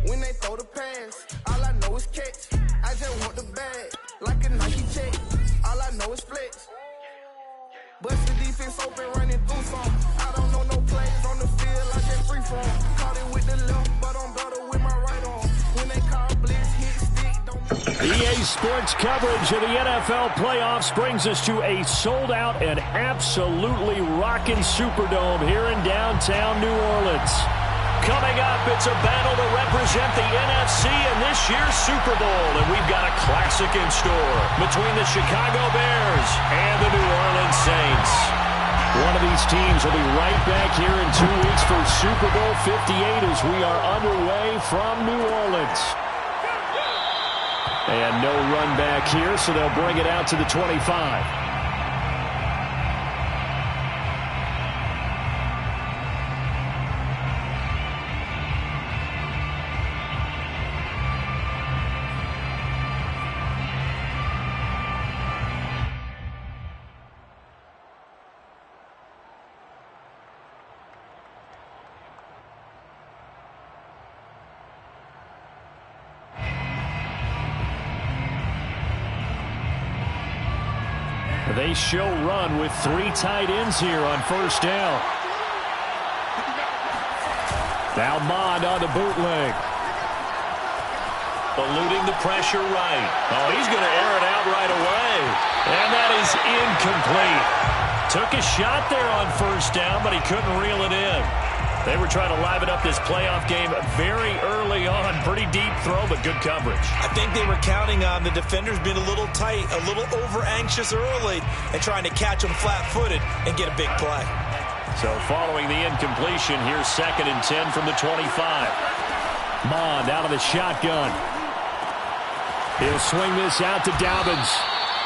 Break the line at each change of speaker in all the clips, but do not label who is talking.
when they throw the pass. All I know is catch. I just want the bag, like a Nike check. All I know is flex. Bust the defense open, running through some. I don't know no plays on the field, I just free form. Caught it with the left, but I'm better with my right arm. When they call blitz, hit stick, don't...
EA Sports coverage of the NFL playoffs brings us to a sold-out and absolutely rocking Superdome here in downtown New Orleans. Coming up, it's a battle to represent the NFC in this year's Super Bowl, and we've got a classic in store between the Chicago Bears and the New Orleans Saints. One of these teams will be right back here in 2 weeks for Super Bowl 58 as we are underway from New Orleans. And no run back here, so they'll bring it out to the 25. They show run with 3 tight ends here on first down. Now Mond on the bootleg. Eluding the pressure right. Oh, he's going to air it out right away. And that is incomplete. Took a shot there on first down, but he couldn't reel it in. They were trying to liven up this playoff game very early on. Pretty deep throw, but good coverage.
I think they were counting on the defenders being a little tight, a little over-anxious early, and trying to catch them flat-footed and get a big play.
So following the incompletion, here's 2nd and 10 from the 25. Mond out of the shotgun. He'll swing this out to Dobbins.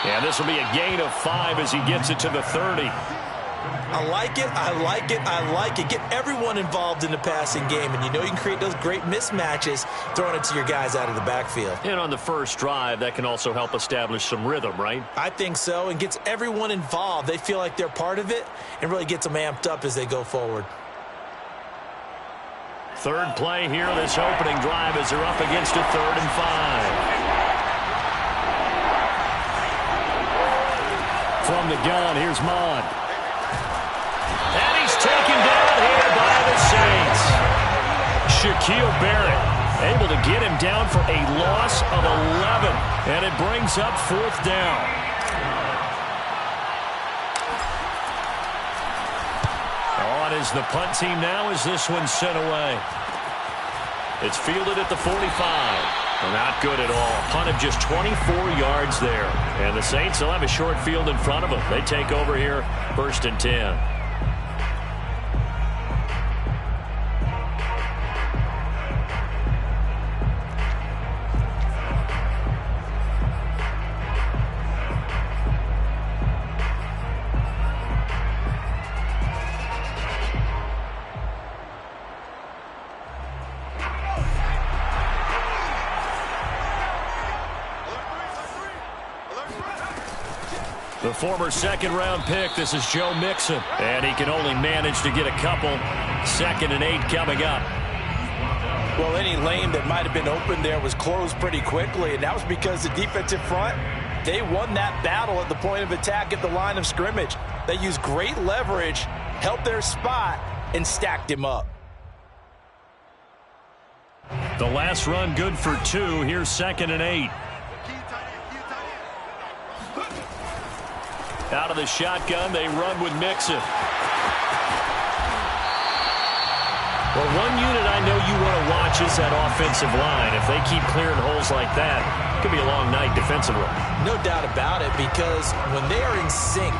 And this will be a gain of 5 as he gets it to the 30.
I like it, I like it, I like it. Get everyone involved in the passing game, and you know you can create those great mismatches throwing it to your guys out of the backfield.
And on the first drive, that can also help establish some rhythm, right?
I think so, and gets everyone involved. They feel like they're part of it and really gets them amped up as they go forward.
Third play here, this opening drive as they're up against a 3rd and 5. From the gun, here's Mond. And he's taken down here by the Saints. Shaquille Barrett able to get him down for a loss of 11. And it brings up 4th down. On is the punt team now as this one's sent away. It's fielded at the 45. Not good at all. Punt of just 24 yards there. And the Saints will have a short field in front of them. They take over here, 1st and 10. The former 2nd-round pick, this is Joe Mixon. And he can only manage to get a couple. 2nd and 8 coming up.
Well, any lane that might have been open there was closed pretty quickly, and that was because the defensive front, they won that battle at the point of attack at the line of scrimmage. They used great leverage, held their spot, and stacked him up.
The last run good for 2. Here's 2nd and 8. Out of the shotgun, they run with Mixon. Well, one unit I know you want to watch is that offensive line. If they keep clearing holes like that, it could be a long night defensively.
No doubt about it, because when they are in sync,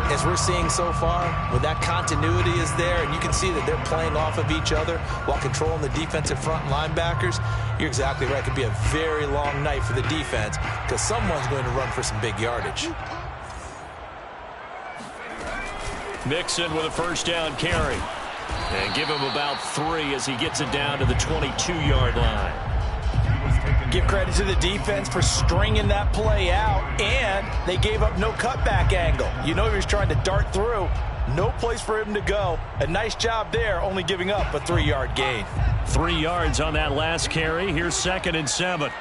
as we're seeing so far, when that continuity is there, and you can see that they're playing off of each other while controlling the defensive front linebackers, you're exactly right. It could be a very long night for the defense because someone's going to run for some big yardage.
Mixon with a 1st down carry. And give him about 3 as he gets it down to the 22-yard line.
Give credit to the defense for stringing that play out, and they gave up no cutback angle. You know he was trying to dart through, No place for him to go. A nice job there, only giving up a 3-yard gain.
3 yards on that last carry. Here's 2nd and 7.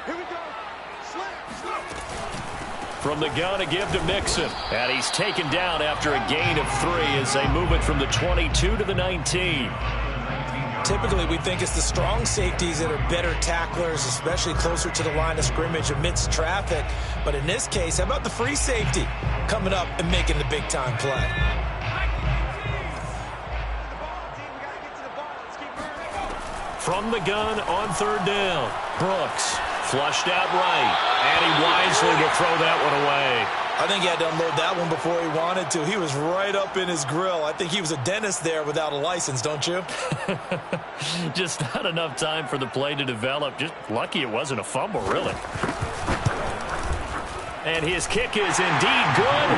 From the gun, a give to Mixon. And he's taken down after a gain of 3 as they move it from the 22 to the 19.
Typically, we think it's the strong safeties that are better tacklers, especially closer to the line of scrimmage amidst traffic. But in this case, how about the free safety coming up and making the big-time play?
From the gun on 3rd down. Brooks flushed out right, and he wisely will throw that one away.
I think he had to unload that one before he wanted to. He was right up in his grill. I think he was a dentist there without a license, don't you?
Just not enough time for the play to develop. Just lucky it wasn't a fumble, really. And his kick is indeed good.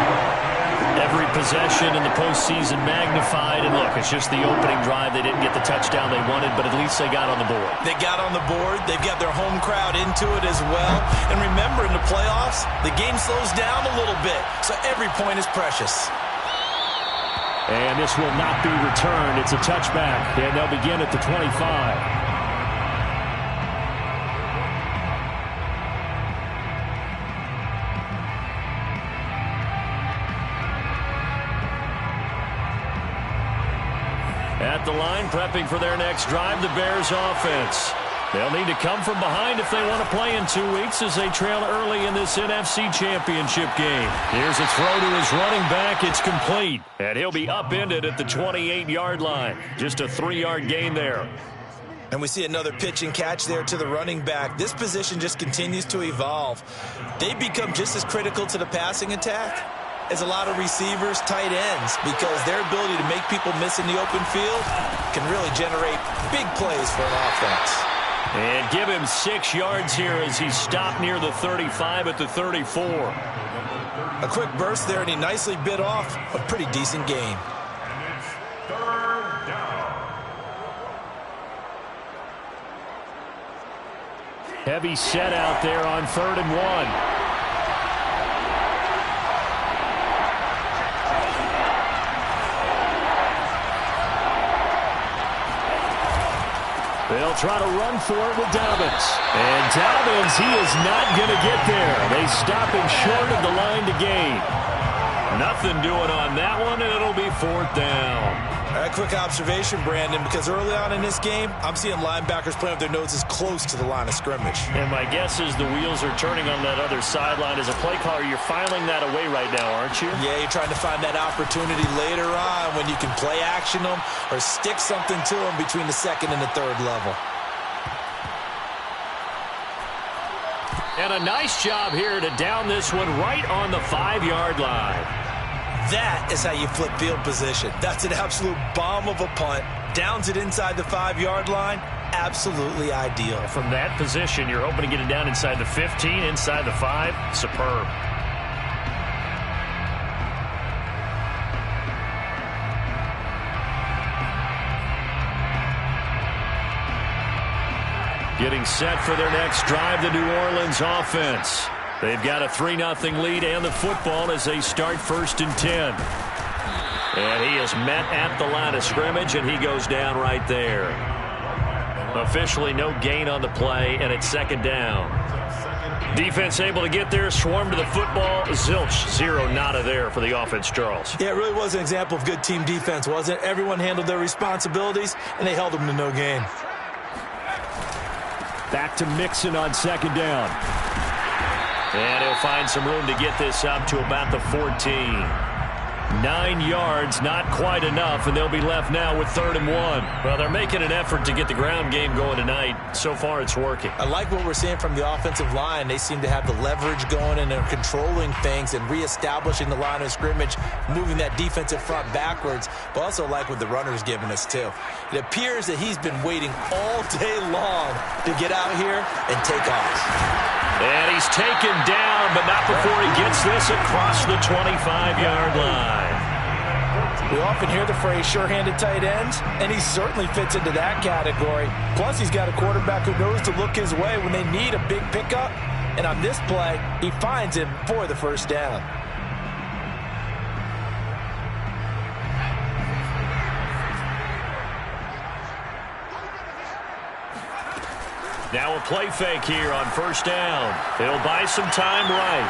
Every possession in the postseason magnified. And look, it's just the opening drive. They didn't get the touchdown they wanted, but at least they got on the board.
They got on the board. They've got their home crowd into it as well. And remember, in the playoffs, the game slows down a little bit, so every point is precious.
And this will not be returned. It's a touchback, and they'll begin at the 25. At the line, prepping for their next drive, the Bears offense. They'll need to come from behind if they want to play in 2 weeks as they trail early in this NFC Championship game. Here's a throw to his running back. It's complete. And he'll be upended at the 28-yard line. Just a 3-yard gain there.
And we see another pitch and catch there to the running back. This position just continues to evolve. They become just as critical to the passing attack as a lot of receivers, tight ends, because their ability to make people miss in the open field can really generate big plays for an offense.
And give him 6 yards here as he stopped near the 35 at the 34.
A quick burst there, and he nicely bit off a pretty decent gain.
Heavy set out there on 3rd and 1. They'll try to run for it with Dobbins. And Dobbins, he is not going to get there. They stop him short of the line to gain. Nothing doing on that one, and it'll be 4th down.
A quick observation, Brandon, because early on in this game, I'm seeing linebackers playing with their noses close to the line of scrimmage.
And my guess is the wheels are turning on that other sideline. As a play caller, you're filing that away right now, aren't you?
Yeah, you're trying to find that opportunity later on when you can play action them or stick something to them between the 2nd and the 3rd level.
And a nice job here to down this one right on the 5-yard line.
That is how you flip field position. That's an absolute bomb of a punt. Downs it inside the 5-yard line. Absolutely ideal.
From that position, you're hoping to get it down inside the 15, inside the 5. Superb. Getting set for their next drive, the New Orleans offense. They've got a 3-0 lead and the football as they start 1st and 10. And he is met at the line of scrimmage, and he goes down right there. Officially no gain on the play, and it's 2nd down. Defense able to get there, swarm to the football. Zilch, 0 nada there for the offense, Charles.
Yeah, it really was an example of good team defense, wasn't it? Everyone handled their responsibilities, and they held them to no gain.
Back to Mixon on 2nd down. And he'll find some room to get this up to about the 14. 9 yards, not quite enough, and they'll be left now with 3rd and 1. Well, they're making an effort to get the ground game going tonight. So far, it's working.
I like what we're seeing from the offensive line. They seem to have the leverage going, and they're controlling things and reestablishing the line of scrimmage, moving that defensive front backwards, but also like what the runner's giving us, too. It appears that he's been waiting all day long to get out here and take off.
And he's taken down, but not before he gets this across the 25-yard line.
We often hear the phrase sure-handed tight ends, and he certainly fits into that category. Plus, he's got a quarterback who knows to look his way when they need a big pickup. And on this play, he finds him for the 1st down.
Now a play fake here on first down. He'll buy some time right.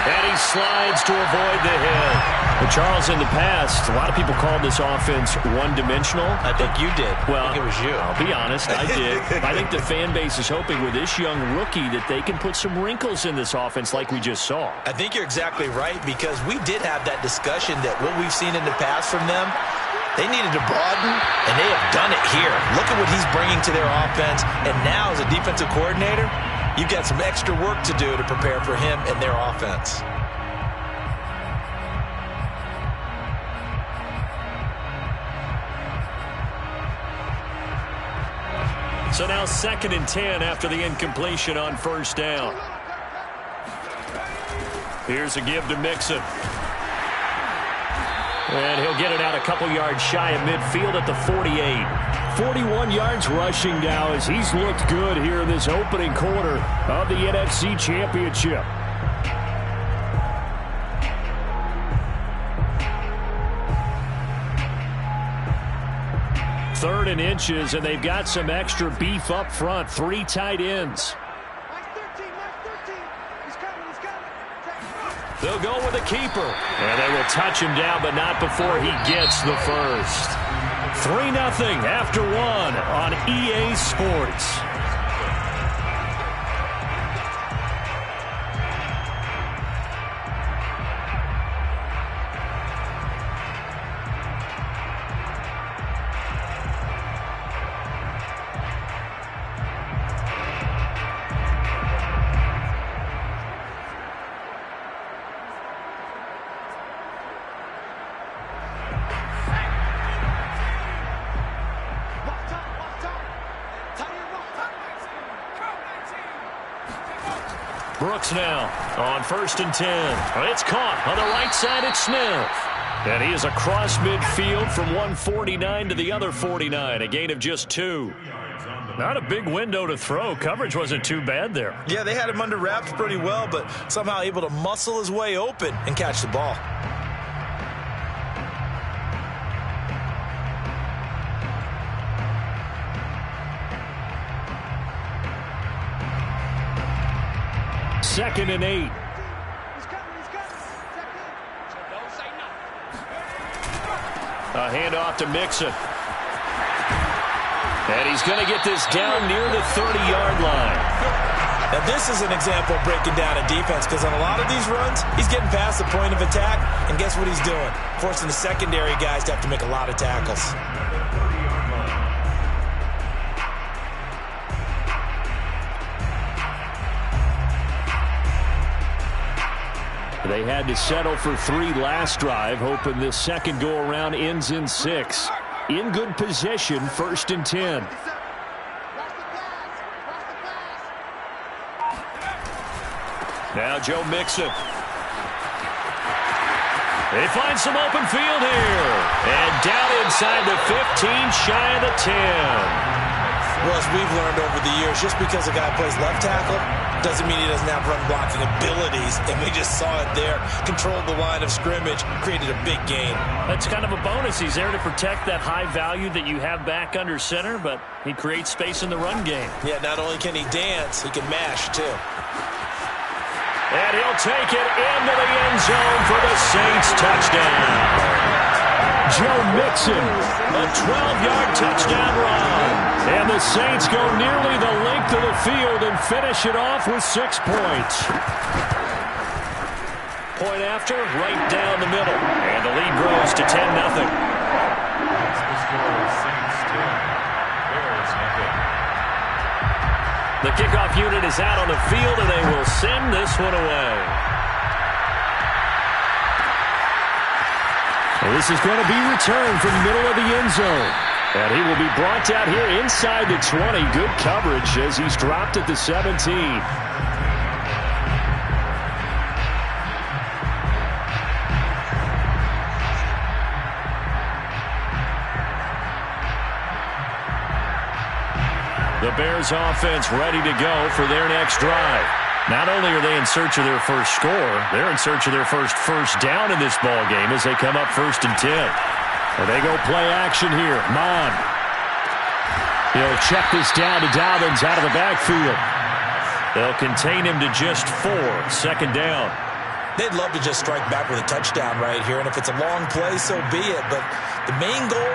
And he slides to avoid the hit. But Charles, in the past, a lot of people called this offense one-dimensional.
I think you did.
Well,
I think it was you.
I'll be honest, I did. I think the fan base is hoping with this young rookie that they can put some wrinkles in this offense like we just saw.
I think you're exactly right, because we did have that discussion that what we've seen in the past from them, they needed to broaden, and they have done it here. Look at what he's bringing to their offense, and now as a defensive coordinator, you've got some extra work to do to prepare for him and their offense.
So now 2nd and 10 after the incompletion on first down. Here's a give to Mixon. And he'll get it out a couple yards shy of midfield at the 48. 41 yards rushing now as he's looked good here in this opening quarter of the NFC Championship. Third and inches, and they've got some extra beef up front. 3 tight ends. They'll go with a keeper. And they will touch him down, but not before he gets the first. 3-0 after 1 on EA Sports. Brooks now on 1st and 10. It's caught on the right side. It's Smith. And he is across midfield from 149 to the other 49. A gain of just 2. Not a big window to throw. Coverage wasn't too bad there.
Yeah, they had him under wraps pretty well, but somehow able to muscle his way open and catch the ball.
Second and 8. A handoff to Mixon. And he's going to get this down near the 30-yard line.
Now, this is an example of breaking down a defense, because on a lot of these runs, he's getting past the point of attack, and guess what he's doing? Forcing the secondary guys to have to make a lot of tackles.
They had to settle for 3 last drive, hoping this second go-around ends in 6. In good position, 1st and 10. Now Joe Mixon. They find some open field here. And down inside the 15, shy of the 10.
Well, as we've learned over the years, just because a guy plays left tackle doesn't mean he doesn't have run-blocking abilities, and we just saw it there. Controlled the line of scrimmage, created a big gain.
That's kind of a bonus. He's there to protect that high value that you have back under center, but he creates space in the run game.
Yeah, not only can he dance, he can mash, too.
And he'll take it into the end zone for the Saints touchdown. Joe Mixon, a 12-yard touchdown run. And the Saints go nearly the length of the field and finish it off with 6 points. Point after, right down the middle. And the lead grows to 10-0. The kickoff unit is out on the field, and they will send this one away. And this is going to be returned from the middle of the end zone. And he will be brought out here inside the 20. Good coverage as he's dropped at the 17. The Bears offense ready to go for their next drive. Not only are they in search of their first score, they're in search of their first down in this ball game as they come up 1st and 10. And they go play action here. Mon. He'll check this down to Dobbins out of the backfield. They'll contain him to just 4. Second down.
They'd love to just strike back with a touchdown right here, and if it's a long play, so be it. But the main goal,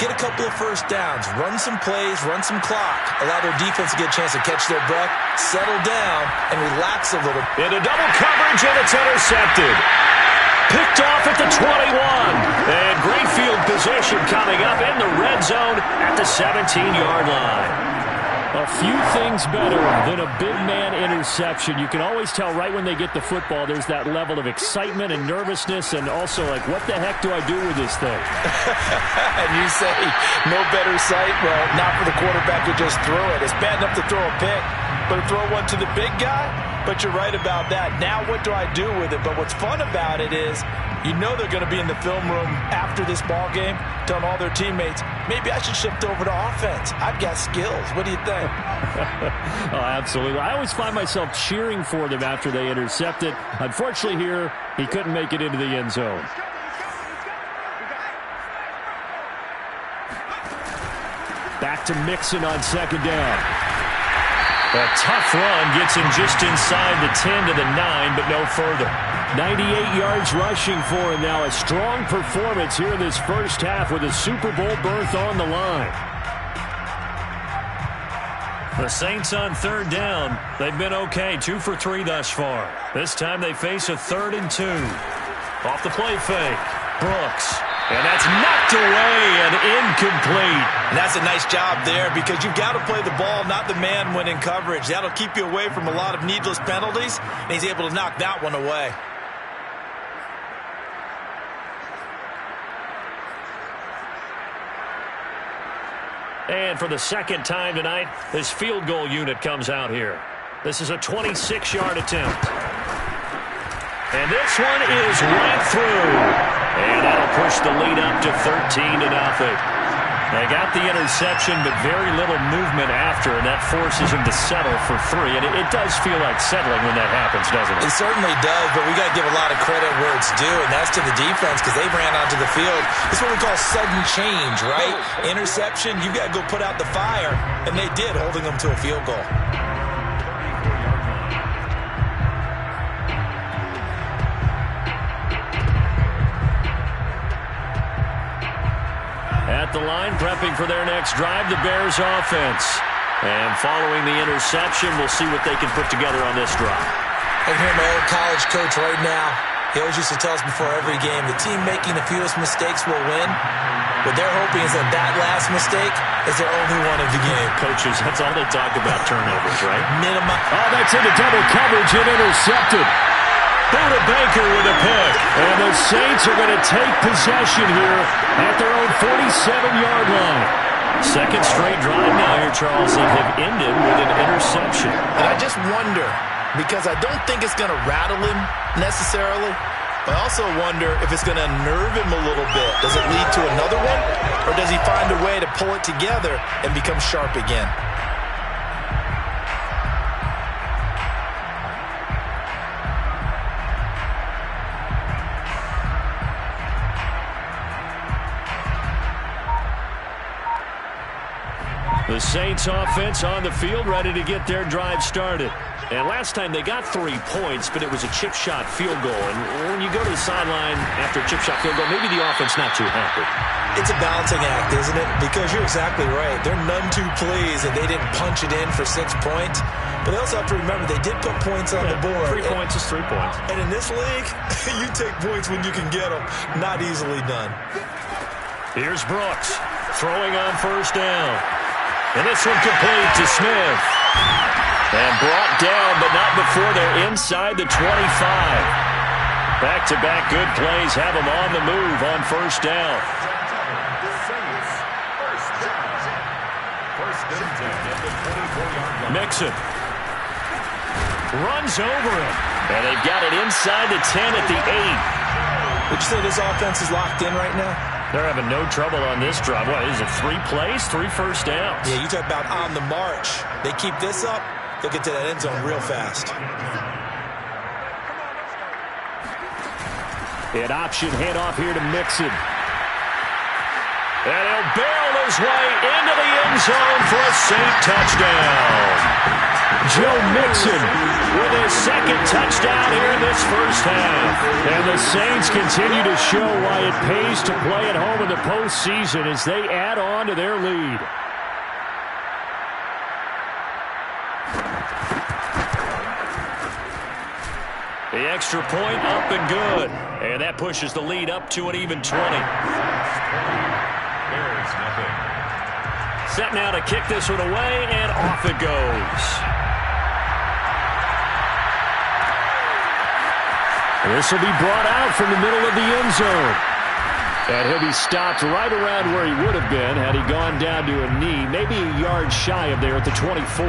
get a couple of first downs, run some plays, run some clock, allow their defense to get a chance to catch their breath, settle down, and relax a little.
Into double coverage, and it's intercepted. Picked off at the 21. And great field position coming up in the red zone at the 17-yard line. A few things better than a big man interception. You can always tell right when they get the football, there's that level of excitement and nervousness, and also like, what the heck do I do with this thing?
And you say, no better sight? Well, not for the quarterback to just throw it. It's bad enough to throw a pick, but to throw one to the big guy? But you're right about that. Now what do I do with it? But what's fun about it is, you know they're going to be in the film room after this ball game, telling all their teammates, maybe I should shift over to offense. I've got skills. What do you think?
Oh, absolutely. I always find myself cheering for them after they intercept it. Unfortunately here, he couldn't make it into the end zone. Back to Mixon on second down. A tough run gets him just inside the 10 to the 9, but no further. 98 yards rushing for him now. A strong performance here in this first half with a Super Bowl berth on the line. The Saints on third down. They've been okay, 2 for 3 thus far. This time they face a 3rd and 2. Off the play fake. Brooks. And that's knocked away and incomplete.
And that's a nice job there because you've got to play the ball, not the man when in coverage. That'll keep you away from a lot of needless penalties, and he's able to knock that one away.
And for the second time tonight, this field goal unit comes out here. This is a 26-yard attempt. And this one is right through. And that'll push the lead up to 13 to 0. They got the interception, but very little movement after, and that forces him to settle for 3. And it does feel like settling when that happens, doesn't it?
It certainly does, but we got to give a lot of credit where it's due, and that's to the defense because they ran onto the field. It's what we call sudden change, right? Interception, you got to go put out the fire, and they did, holding them to a field goal.
At the line, prepping for their next drive, the Bears offense. And following the interception, we'll see what they can put together on this drive.
I can hear my old college coach right now. He always used to tell us before every game, the team making the fewest mistakes will win. What they're hoping is that that last mistake is their only one of the game.
Coaches, that's all they talk about, turnovers, right?
Minimum.
Oh, that's into double coverage and intercepted. Buda Baker with a pick. And the Saints are going to take possession here at their own 47-yard line. Second straight drive now here, Charles, that have ended with an interception.
And I just wonder, because I don't think it's going to rattle him necessarily, but I also wonder if it's going to nerve him a little bit. Does it lead to another one? Or does he find a way to pull it together and become sharp again?
The Saints offense on the field, ready to get their drive started. And last time they got 3 points, but it was a chip shot field goal. And when you go to the sideline after a chip shot field goal, maybe the offense not too happy.
It's a balancing act, isn't it? Because you're exactly right. They're none too pleased that they didn't punch it in for 6 points. But they also have to remember they did put points on the board.
3 points is 3 points.
And in this league, you take points when you can get them. Not easily done.
Here's Brooks throwing on first down. And this one complete to Smith. And brought down, but not before they're inside the 25. Back-to-back good plays have them on the move on first down. Mixon runs over him. And they've got it inside the 10 at the 8.
Would you say this offense is locked in right now?
They're having no trouble on this drive. What is it, 3 plays, 3 first downs?
Yeah, you talk about on the march. They keep this up, they'll get to that end zone real fast.
An option handoff here to Mixon. And he'll barrel his way into the end zone for a Saint touchdown. Joe Mixon with his second touchdown here in this first half. And the Saints continue to show why it pays to play at home in the postseason as they add on to their lead. The extra point up and good. And that pushes the lead up to an even 20. Set now to kick this one away, and off it goes. This will be brought out from the middle of the end zone. And he'll be stopped right around where he would have been had he gone down to a knee, maybe a yard shy of there at the 24.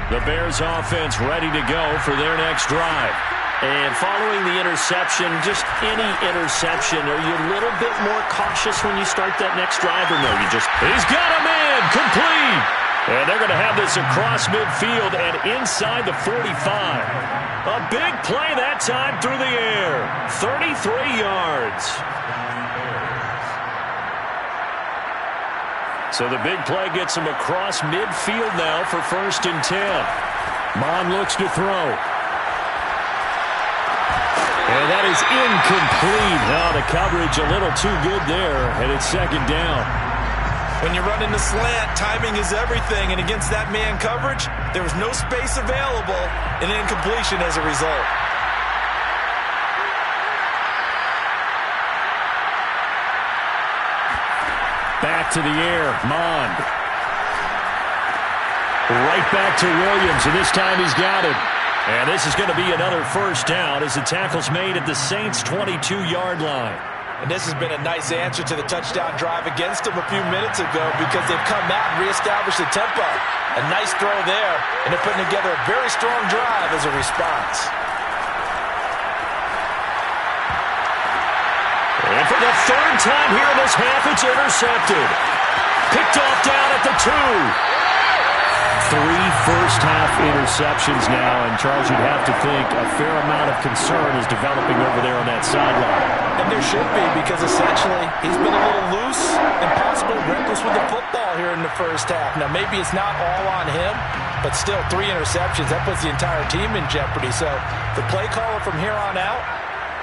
The Bears offense ready to go for their next drive. And following the interception, just any interception, are you a little bit more cautious when you start that next drive, or no? He's got a man, complete. And they're going to have this across midfield and inside the 45. A big play that time through the air. 33 yards. So the big play gets him across midfield now for 1st and 10. Mond looks to throw. And that is incomplete. Oh, the coverage a little too good there, and it's 2nd down.
When you're running the slant, timing is everything, and against that man coverage, there was no space available, and incompletion as a result.
Back to the air, Mond. Right back to Williams, and this time he's got it. And this is going to be another 1st down as the tackle's made at the Saints' 22-yard line.
And this has been a nice answer to the touchdown drive against them a few minutes ago because they've come out and reestablished the tempo. A nice throw there, and they're putting together a very strong drive as a response.
And for the 3rd time here in this half, it's intercepted. Picked off down at the 2. 3 first-half interceptions now, and Charles, you'd have to think a fair amount of concern is developing over there on that sideline.
And there should be, because essentially he's been a little loose and possibly reckless with the football here in the first half. Now, maybe it's not all on him, but still 3 interceptions. That puts the entire team in jeopardy. So the play caller from here on out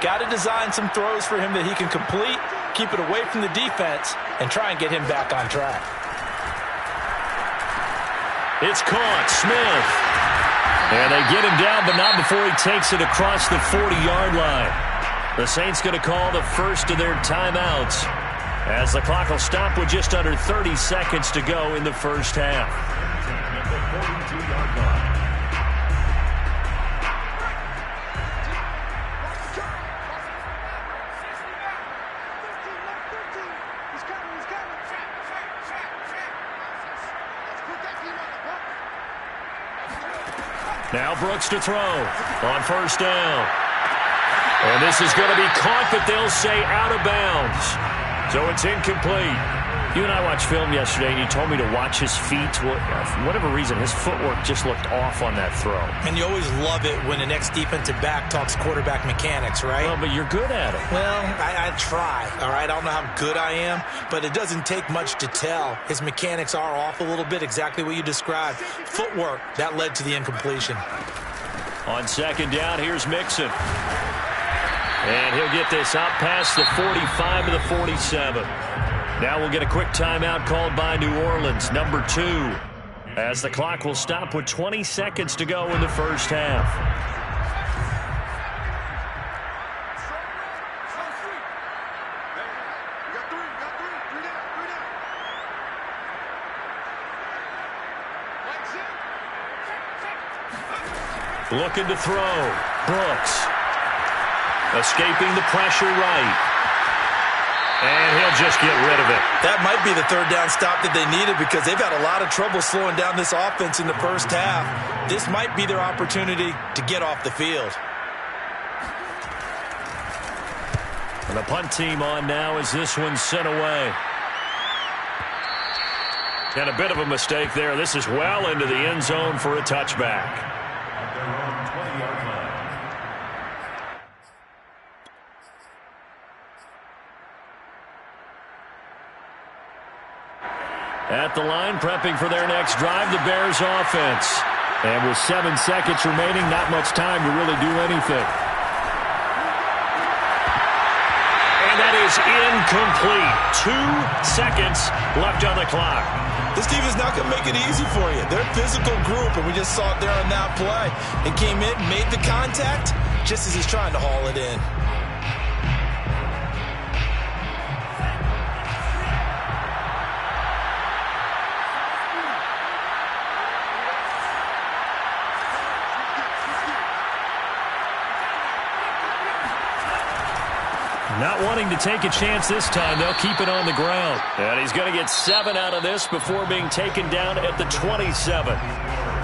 got to design some throws for him that he can complete, keep it away from the defense, and try and get him back on track.
It's caught, Smith. And they get him down, but not before he takes it across the 40-yard line. The Saints going to call the first of their timeouts as the clock will stop with just under 30 seconds to go in the first half. Now Brooks to throw on 1st down. And this is going to be caught, but they'll say out of bounds. So it's incomplete. You and I watched film yesterday, and you told me to watch his feet. Well, for whatever reason, his footwork just looked off on that throw.
And you always love it when the next defensive back talks quarterback mechanics, right?
Well, but you're good at it.
Well, I try, all right? I don't know how good I am, but it doesn't take much to tell. His mechanics are off a little bit, exactly what you described. Footwork, that led to the incompletion.
On 2nd down, here's Mixon. And he'll get this out past the 45 to the 47. Now we'll get a quick timeout called by New Orleans, number 2, as the clock will stop with 20 seconds to go in the first half. Looking to throw. Brooks. Escaping the pressure right. And he'll just get rid of it.
That might be the 3rd down stop that they needed because they've had a lot of trouble slowing down this offense in the first half. This might be their opportunity to get off the field.
And the punt team on now as this one's sent away. And a bit of a mistake there. This is well into the end zone for a touchback. At the line, prepping for their next drive, the Bears offense. And with 7 seconds remaining, not much time to really do anything. And that is incomplete. 2 seconds left on the clock.
This team is not going to make it easy for you. They're a physical group, and we just saw it there on that play. It came in, made the contact, just as he's trying to haul it in.
Not wanting to take a chance this time, they'll keep it on the ground. And he's going to get 7 out of this before being taken down at the 27.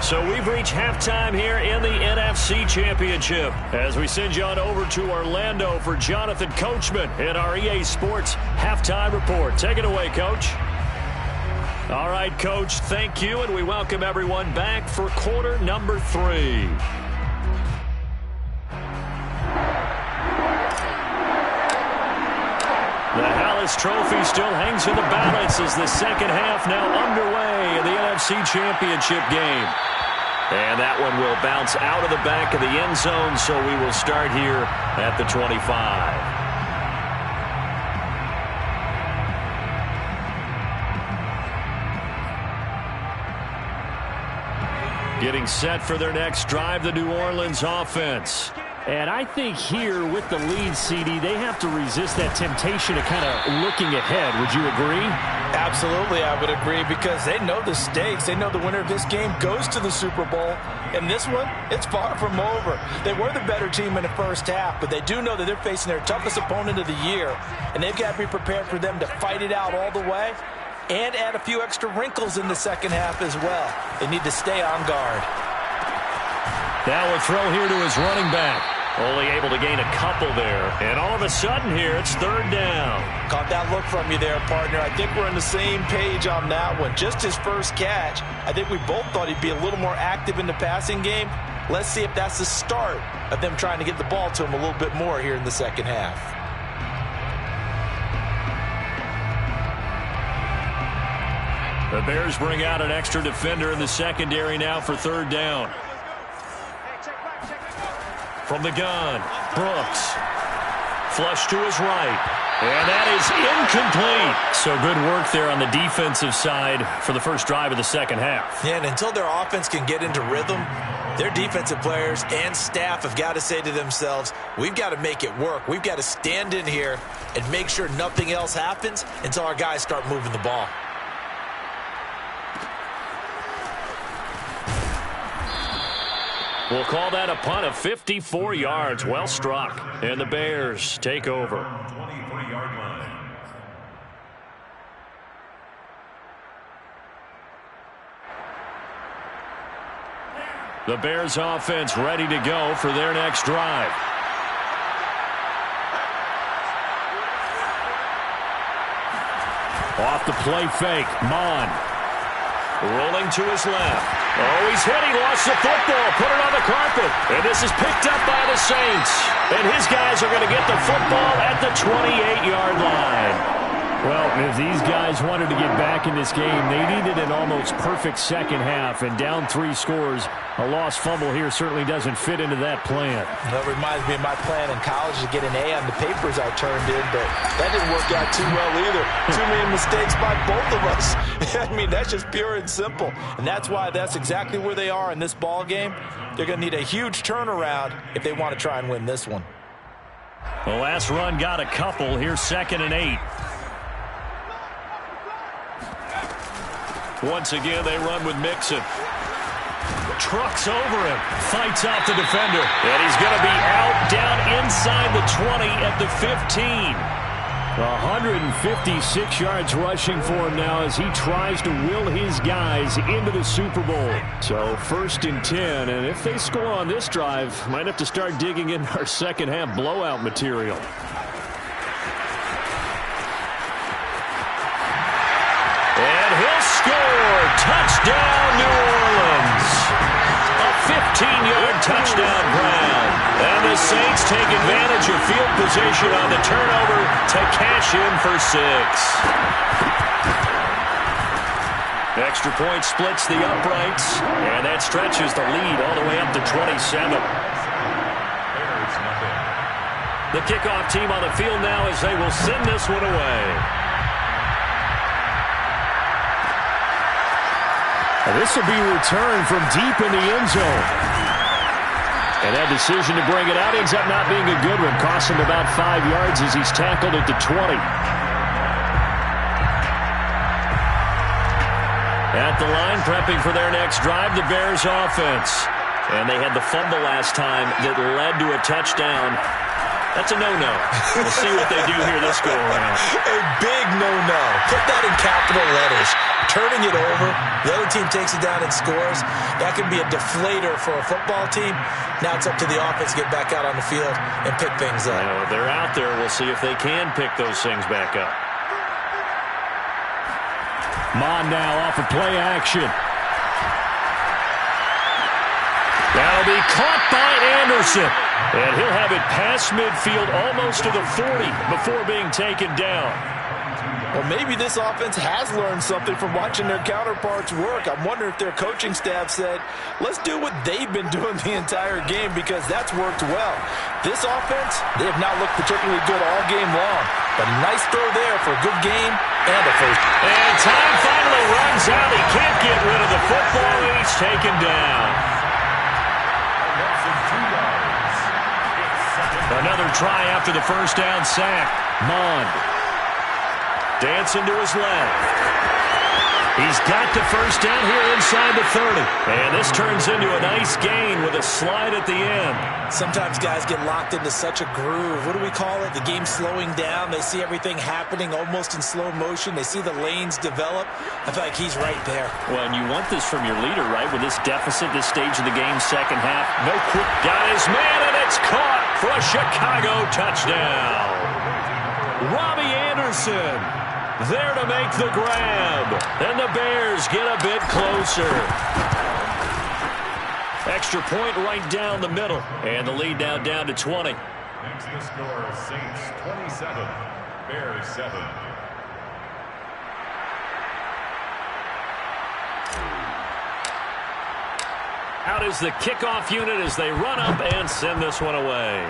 So we've reached halftime here in the NFC Championship as we send you on over to Orlando for Jonathan Coachman in our EA Sports Halftime Report. Take it away, Coach. All right, Coach, thank you, and we welcome everyone back for quarter number 3. The Hallis Trophy still hangs in the balance as the second half now underway in the NFC Championship game. And that one will bounce out of the back of the end zone, so we will start here at the 25. Getting set for their next drive, the New Orleans offense. And I think here with the lead, CD, they have to resist that temptation of kind of looking ahead. Would you agree?
Absolutely, I would agree, because they know the stakes. They know the winner of this game goes to the Super Bowl. And this one, it's far from over. They were the better team in the first half, but they do know that they're facing their toughest opponent of the year. And they've got to be prepared for them to fight it out all the way and add a few extra wrinkles in the second half as well. They need to stay on guard.
Now a throw here to his running back. Only able to gain a couple there. And all of a sudden here, it's third down.
Caught that look from you there, partner. I think we're on the same page on that one. Just his first catch. I think we both thought he'd be a little more active in the passing game. Let's see if that's the start of them trying to get the ball to him a little bit more here in the second half.
The Bears bring out an extra defender in the secondary now for third down. From the gun, Brooks. Flush to his right. And that is incomplete. So good work there on the defensive side for the first drive of the second half.
Yeah, and until their offense can get into rhythm, their defensive players and staff have got to say to themselves, we've got to make it work. We've got to stand in here and make sure nothing else happens until our guys start moving the ball.
We'll call that a punt of 54 yards. Well struck. And the Bears take over. The Bears offense ready to go for their next drive. Off the play fake, Mon. Rolling to his left. Oh, he's hit. He lost the football. Put it on the carpet. And this is picked up by the Saints. And his guys are going to get the football at the 28-yard line. Well, if these guys wanted to get back in this game, they needed an almost perfect second half. And down 3 scores, a lost fumble here certainly doesn't fit into that plan.
That reminds me of my plan in college to get an A on the papers I turned in, but that didn't work out too well either. Too many mistakes by both of us. I mean, that's just pure and simple. And that's why that's exactly where they are in this ball game. They're going to need a huge turnaround if they want to try and win this one.
The last run got a couple. Here's 2nd and 8. Once again, they run with Mixon. Trucks over him. Fights off the defender. And he's going to be out down inside the 20 at the 15. 156 yards rushing for him now as he tries to will his guys into the Super Bowl. So 1st and 10. And if they score on this drive, might have to start digging in our second half blowout material. And he'll score. Touchdown, New Orleans. A 15-yard touchdown ground. And the Saints take advantage of field position on the turnover to cash in for 6. Extra point splits the uprights, and that stretches the lead all the way up to 27. The kickoff team on the field now as they will send this one away. And this will be returned from deep in the end zone. And that decision to bring it out ends up not being a good one. Costs him about 5 yards as he's tackled at the 20. At the line, prepping for their next drive, the Bears offense. And they had the fumble last time that led to a touchdown. That's a no-no. We'll see what they do here this go-around.
A big no-no. Put that in capital letters. Turning it over, the other team takes it down and scores. That can be a deflator for a football team. Now it's up to the offense to get back out on the field and pick things up.
They're out there. We'll see if they can pick those things back up. Mond now off of play action. That'll be caught by Anderson. And he'll have it past midfield almost to the 40 before being taken down.
Well, maybe this offense has learned something from watching their counterparts work. I'm wondering if their coaching staff said, let's do what they've been doing the entire game because that's worked well. This offense, they have not looked particularly good all game long. But a nice throw there for a good game and a first.
And time finally runs out. He can't get rid of the football. He's taken down. Another try after the first down sack. Mond. Dancing to his left. He's got the first down here inside the 30. And this turns into a nice gain with a slide at the end.
Sometimes guys get locked into such a groove. What do we call it? The game slowing down. They see everything happening almost in slow motion. They see the lanes develop. I feel like he's right there.
Well, and you want this from your leader, right? With this deficit, this stage of the game, second half. No quick. Got his man, and it's caught for a Chicago touchdown. Robbie Anderson there to make the grab. And the Bears get a bit closer. Extra point right down the middle. And the lead now down to 20.
Next the score, Saints 27, Bears 7.
Out is the kickoff unit as they run up and send this one away.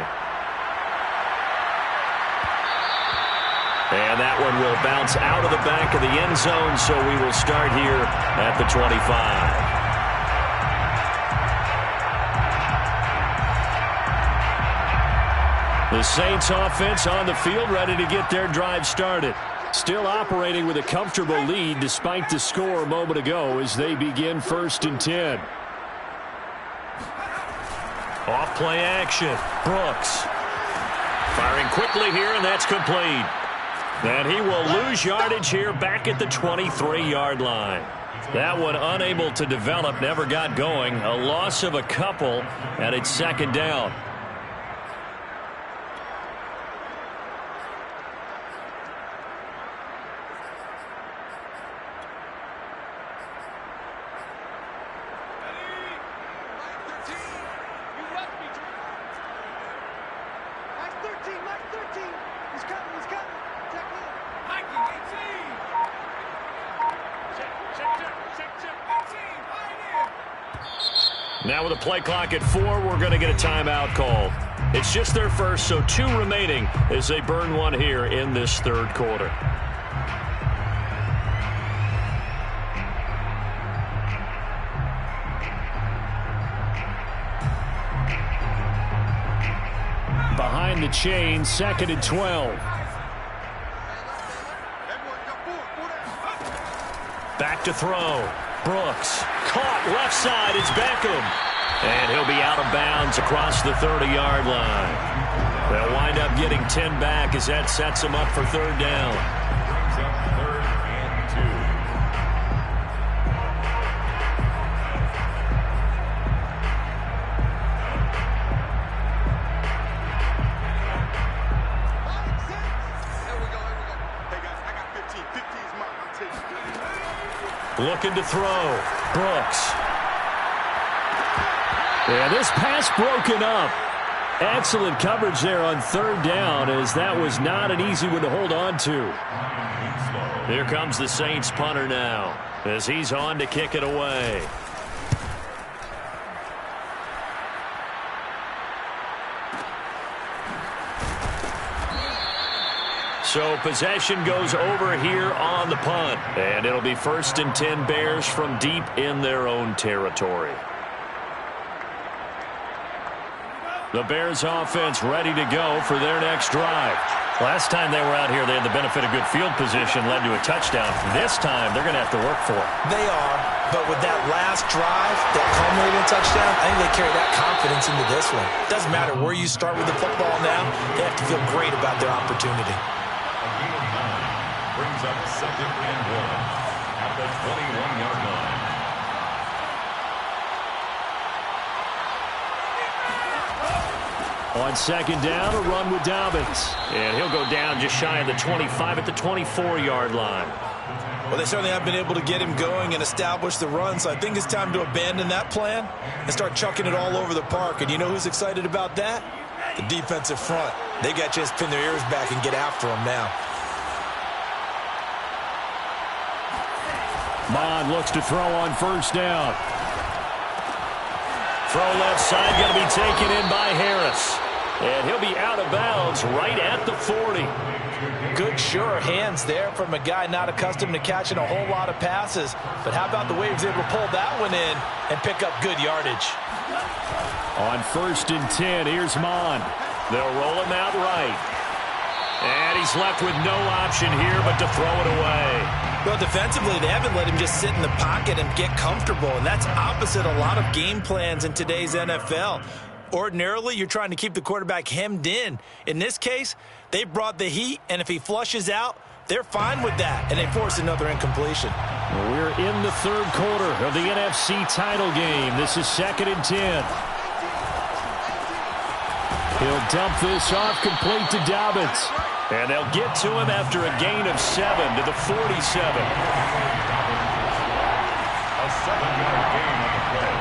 And that one will bounce out of the back of the end zone, so we will start here at the 25. The Saints offense on the field, ready to get their drive started. Still operating with a comfortable lead despite the score a moment ago as they begin 1st and 10. Off play action. Brooks. Firing quickly here, and that's complete. And he will lose yardage here back at the 23-yard line. That one unable to develop, never got going. A loss of a couple, and it's 2nd down. Now with a play clock at 4, we're going to get a timeout called. It's just their first, so 2 remaining as they burn one here in this 3rd quarter. Behind the chain, 2nd and 12. Back to throw. Brooks. Caught left side. It's Beckham. And he'll be out of bounds across the 30-yard line. They'll wind up getting 10 back as that sets them up for 3rd down.
Brings up 3rd and
2. There we go. Hey, guys, I got 15. 15 is mine. I'll take it.
Looking to throw. Brooks. Yeah, this pass broken up. Excellent coverage there on 3rd down as that was not an easy one to hold on to. Here comes the Saints punter now. as he's on to kick it away. So possession goes over here on the punt, and it'll be 1st and 10 Bears from deep in their own territory. The Bears offense ready to go for their next drive. Last time they were out here, they had the benefit of good field position, led to a touchdown. This time, they're going to have to work for it.
They are, but with that last drive, that culminated in touchdown, I think they carry that confidence into this one. Doesn't matter where you start with the football now, they have to feel great about their opportunity.
Brings up 2nd and 1 at the 21-yard line.
On 2nd down, a run with Dobbins. And he'll go down just shy of the 25 at the 24-yard line.
Well, they certainly have been able to get him going and establish the run, so I think it's time to abandon that plan and start chucking it all over the park. And you know who's excited about that? The defensive front. They got to just pin their ears back and get after him now.
Mond looks to throw on 1st down. Throw left side, going to be taken in by Harris. And he'll be out of bounds right at the 40.
Good, sure hands there from a guy not accustomed to catching a whole lot of passes. But how about the way he was able to pull that one in and pick up good yardage?
On 1st and 10, here's Mond. They'll roll him out right. And he's left with no option here but to throw it away.
Well, defensively, they haven't let him just sit in the pocket and get comfortable, and that's opposite a lot of game plans in today's NFL. Ordinarily, you're trying to keep the quarterback hemmed in. In this case, they brought the heat, and if he flushes out, they're fine with that, and they force another incompletion.
We're in the 3rd quarter of the NFC title game. This is 2nd and 10. He'll dump this off complete to Dobbins. And they'll get to him after a gain of 7 to the 47.
A 7-yard gain on the play.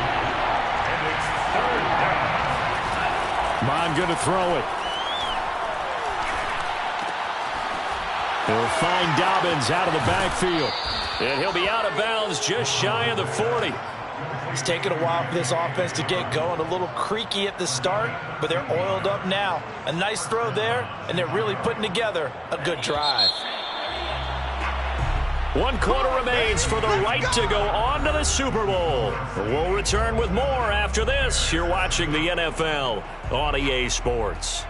And it's 3rd down.
Mond going to throw it. He'll find Dobbins out of the backfield. And he'll be out of bounds just shy of the 40.
It's taken a while for this offense to get going. A little creaky at the start, but they're oiled up now. A nice throw there, and they're really putting together a good drive.
1 quarter remains for the right to go on to the Super Bowl. We'll return with more after this. You're watching the NFL on EA Sports.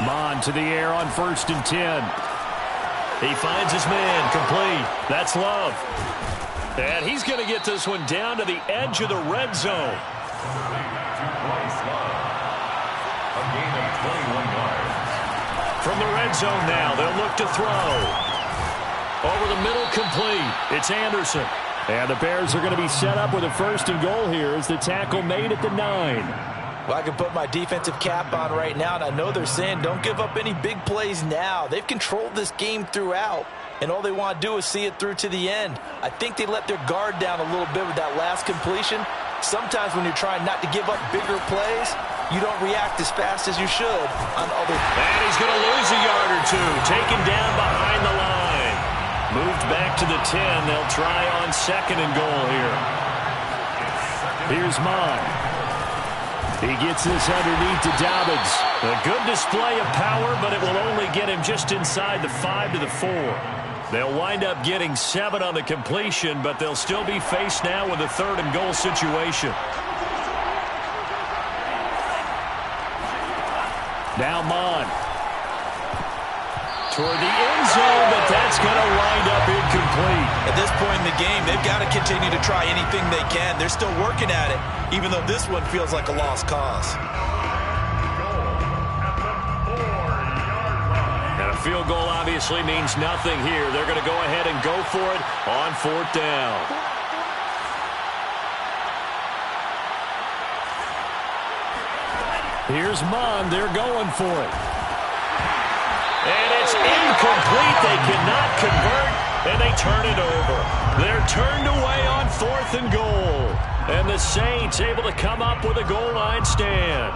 Mond to the air on 1st and 10. He finds his man, complete. That's Love. And he's going to get this one down to the edge of the red zone.
A gain of 21 yards.
From the red zone now, they'll look to throw. Over the middle, complete. It's Anderson. And the Bears are going to be set up with a 1st and goal here as the tackle made at the 9.
Well, I can put my defensive cap on right now, and I know they're saying don't give up any big plays now. They've controlled this game throughout, and all they want to do is see it through to the end. I think they let their guard down a little bit with that last completion. Sometimes when you're trying not to give up bigger plays, you don't react as fast as you should on other.
And he's going to lose a yard or two, taken down behind the line. Moved back to the 10. They'll try on 2nd and goal here. Here's Mond. He gets this underneath to Dobbins. A good display of power, but it will only get him just inside the 5 to the 4. They'll wind up getting 7 on the completion, but they'll still be faced now with a 3rd and goal situation. Now Mond. Toward the end zone, but that's going to wind up incomplete.
At this point in the game, they've got to continue to try anything they can. They're still working at it, even though this one feels like a lost cause.
And a field goal obviously means nothing here. They're going to go ahead and go for it on 4th down. Here's Mond. They're going for it. And it's incomplete. They cannot convert, and they turn it over. They're turned away on 4th and goal. And the Saints able to come up with a goal line stand.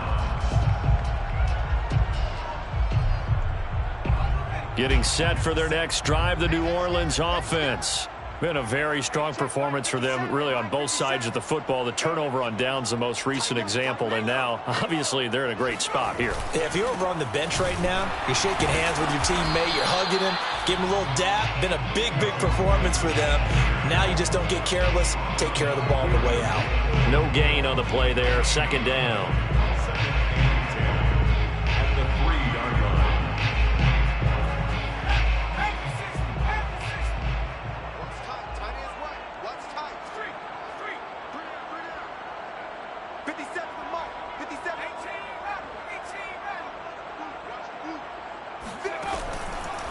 Getting set for their next drive, the New Orleans offense. Been a very strong performance for them, really, on both sides of the football. The turnover on downs, the most recent example, and now, obviously, they're in a great spot here.
Yeah, if you're over on the bench right now, you're shaking hands with your teammate, you're hugging him, give him a little dap. Been a big, big performance for them. Now you just don't get careless. Take care of the ball on the way out.
No gain on the play there. Second down.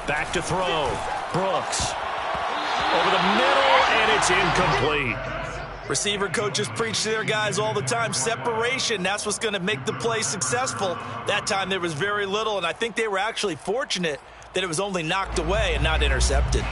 Back to throw. Brooks. Over the middle, and it's incomplete.
Receiver coaches preach to their guys all the time. Separation, that's what's going to make the play successful. That time there was very little, and I think they were actually fortunate that it was only knocked away and not intercepted.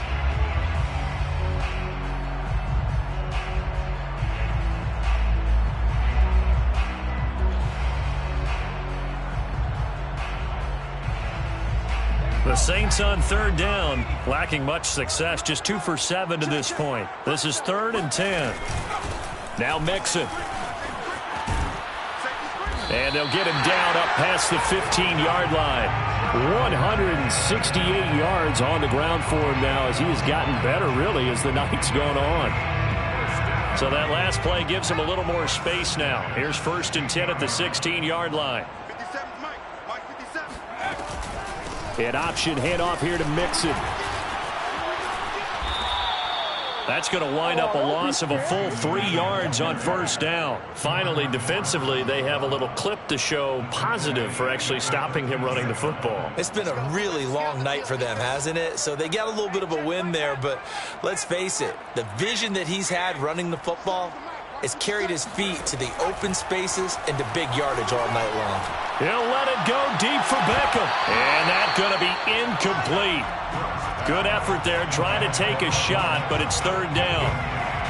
The Saints on third down, lacking much success, just 2 for 7 to this point. This is 3rd and 10. Now Mixon. And they'll get him down up past the 15-yard line. 168 yards on the ground for him now as he has gotten better, really, as the night's gone on. So that last play gives him a little more space now. Here's 1st and 10 at the 16-yard line. An option handoff here to Mixon. That's going to wind up a loss of a full 3 yards on 1st down. Finally, defensively, they have a little clip to show positive for actually stopping him running the football.
It's been a really long night for them, hasn't it? So they got a little bit of a win there, but let's face it, the vision that he's had running the football has carried his feet to the open spaces and to big yardage all night long.
He'll let it go deep for Beckham. And that's going to be incomplete. Good effort there, trying to take a shot, but it's 3rd down.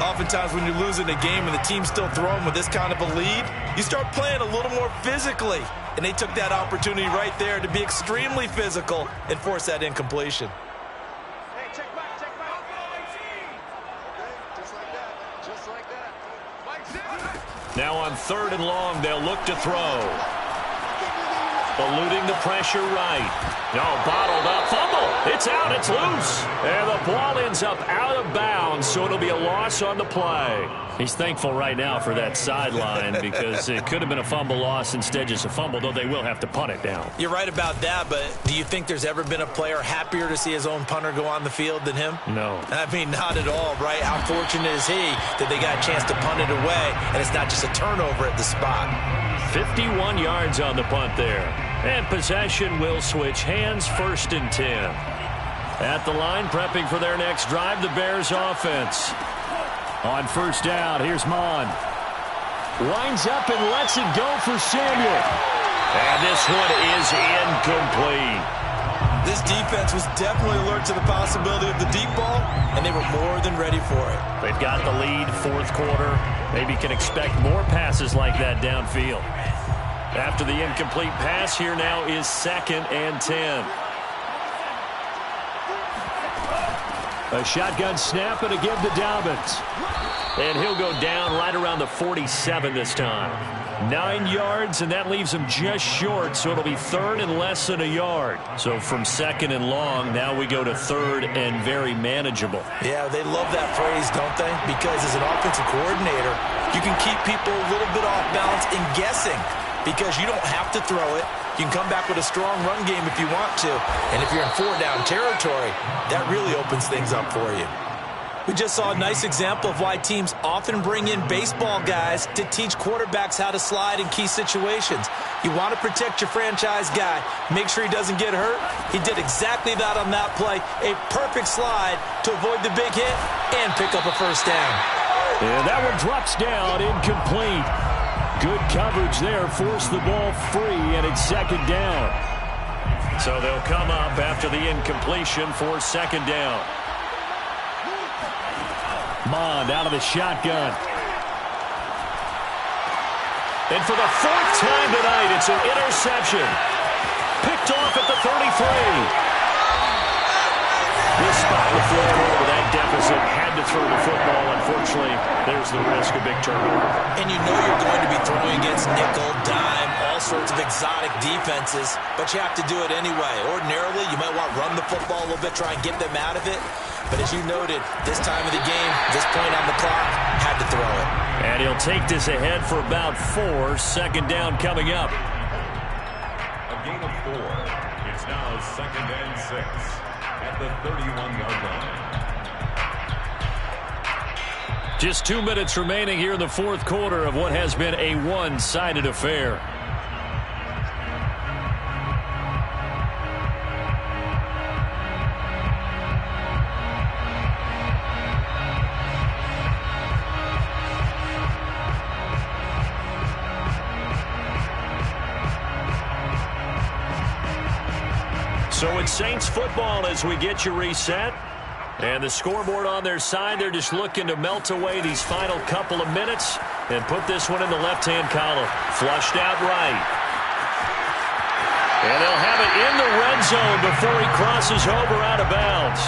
Oftentimes when you're losing a game and the team's still throwing with this kind of a lead, you start playing a little more physically. And they took that opportunity right there to be extremely physical and force that incompletion.
Hey, check back. Just like that. Just like that.
Now on 3rd and long, they'll look to throw. Eluding the pressure right. No, bottled up. Fumble. It's out. It's loose. And the ball ends up out of bounds, so it'll be a loss on the play. He's thankful right now for that sideline because it could have been a fumble loss, instead just a fumble, though they will have to punt it down.
You're right about that, but do you think there's ever been a player happier to see his own punter go on the field than him?
No.
I mean, not at all, right? How fortunate is he that they got a chance to punt it away, and it's not just a turnover at the spot.
51 yards on the punt there. And possession will switch hands, 1st and 10. At the line, prepping for their next drive, the Bears offense. On 1st down, here's Mon. Winds up and lets it go for Samuel. And this one is incomplete.
This defense was definitely alert to the possibility of the deep ball, and they were more than ready for it.
They've got the lead, 4th quarter. Maybe can expect more passes like that downfield. After the incomplete pass, here now is 2nd and 10. A shotgun snap and a give to Dobbins. And he'll go down right around the 47 this time. 9 yards, and that leaves him just short, so it'll be 3rd and less than a yard. So from 2nd and long, now we go to 3rd and very manageable.
Yeah, they love that phrase, don't they? Because as an offensive coordinator, you can keep people a little bit off balance and guessing because you don't have to throw it. You can come back with a strong run game if you want to. And if you're in 4-down territory, that really opens things up for you. We just saw a nice example of why teams often bring in baseball guys to teach quarterbacks how to slide in key situations. You want to protect your franchise guy. Make sure he doesn't get hurt. He did exactly that on that play. A perfect slide to avoid the big hit and pick up a 1st down.
And that one drops down, incomplete. Good coverage there, forced the ball free, and it's 2nd down. So they'll come up after the incompletion for 2nd down. Mond out of the shotgun. And for the fourth time tonight, it's an interception. Picked off at the 33. This spot in the fourth quarter with that deficit had to throw the football. Unfortunately, there's the risk of big turnover.
And you know you're going to be throwing against nickel, dime, all sorts of exotic defenses, but you have to do it anyway. Ordinarily, you might want to run the football a little bit, try and get them out of it. But as you noted, this time of the game, this point on the clock, had to throw it.
And he'll take this ahead for about 4. Second down coming up.
A gain of 4. It's now 2nd and 6 at the 31-yard line.
Just 2 minutes remaining here in the fourth quarter of what has been a one-sided affair. So it's Saints football as we get you reset. And the scoreboard on their side, they're just looking to melt away these final couple of minutes and put this one in the left-hand column. Flushed out right. And they'll have it in the red zone before he crosses over out of bounds.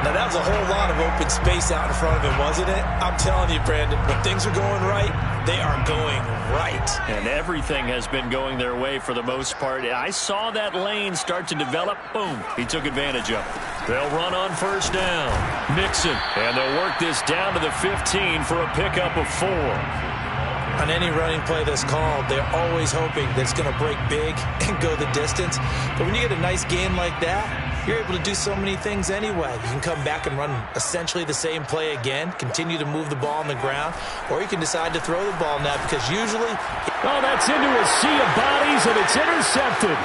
Now, that was a whole lot of open space out in front of him, wasn't it? I'm telling you, Brandon, when things are going right, they are going right.
And everything has been going their way for the most part. I saw that lane start to develop. Boom. He took advantage of it. They'll run on first down. Mixon. And they'll work this down to the 15 for a pickup of 4.
On any running play that's called, they're always hoping that it's going to break big and go the distance. But when you get a nice game like that, you're able to do so many things anyway. You can come back and run essentially the same play again, continue to move the ball on the ground, or you can decide to throw the ball now because usually...
Oh, that's into a sea of bodies, and it's intercepted.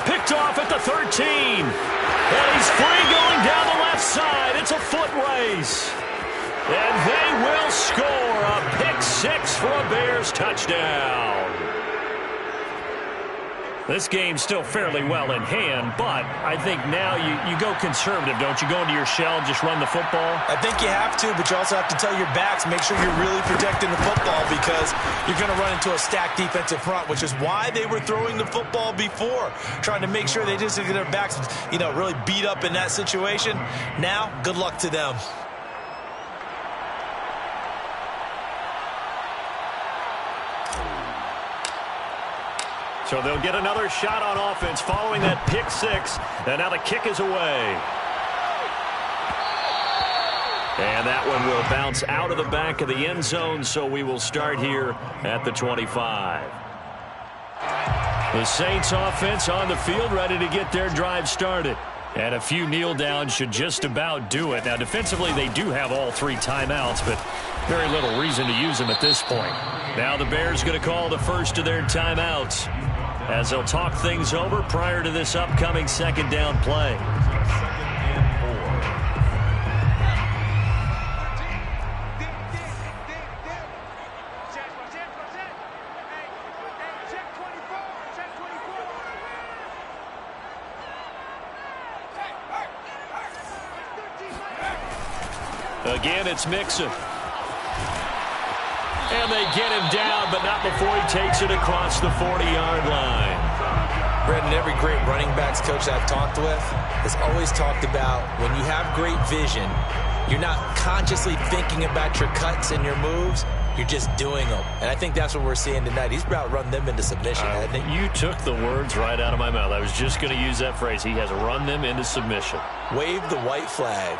Picked off at the 13. And he's free going down the left side. It's a foot race. And they will score a pick 6 for a Bears touchdown. This game's still fairly well in hand, but I think now you go conservative, don't you? Go into your shell and just run the football?
I think you have to, but you also have to tell your backs, make sure you're really protecting the football because you're going to run into a stacked defensive front, which is why they were throwing the football before, trying to make sure they just get their backs, really beat up in that situation. Now, good luck to them.
So they'll get another shot on offense following that pick 6. And now the kick is away. And that one will bounce out of the back of the end zone, so we will start here at the 25. The Saints offense on the field ready to get their drive started. And a few kneel downs should just about do it. Now defensively they do have all 3 timeouts, but very little reason to use them at this point. Now the Bears going to call the first of their timeouts as they'll talk things over prior to this upcoming second down play.
2nd and
4. Again, it's Mixon. And they get him down, but not before he takes it across the 40-yard line.
Brendan, every great running backs coach I've talked with has always talked about when you have great vision, you're not consciously thinking about your cuts and your moves. You're just doing them. And I think that's what we're seeing tonight. He's about run them into submission, hasn't he?
You took the words right out of my mouth. I was just going to use that phrase. He has run them into submission.
Wave the white flag.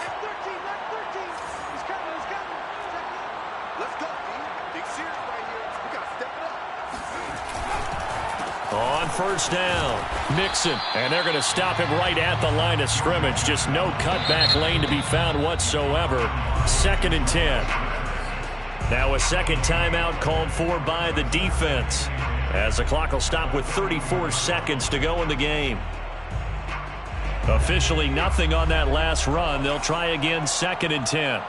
On first down, Mixon, and they're going to stop him right at the line of scrimmage. Just no cutback lane to be found whatsoever. 2nd and 10. Now a second timeout called for by the defense, as the clock will stop with 34 seconds to go in the game. Officially nothing on that last run. They'll try again 2nd and 10.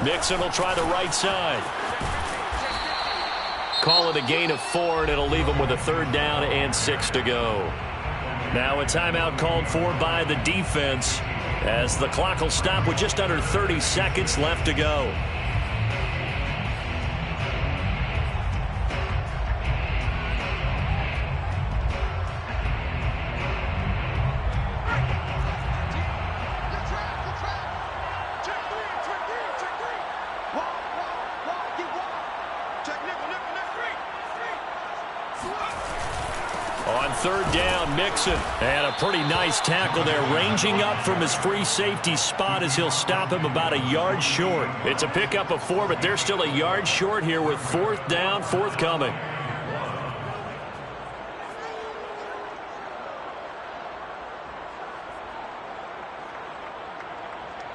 Mixon will try the right side. Call it a gain of 4, and it'll leave them with a 3rd down and 6 to go. Now a timeout called for by the defense as the clock will stop with just under 30 seconds left to go. On third down, Mixon. And a pretty nice tackle there, ranging up from his free safety spot as he'll stop him about a yard short. It's a pickup of 4, but they're still a yard short here with fourth down, forthcoming.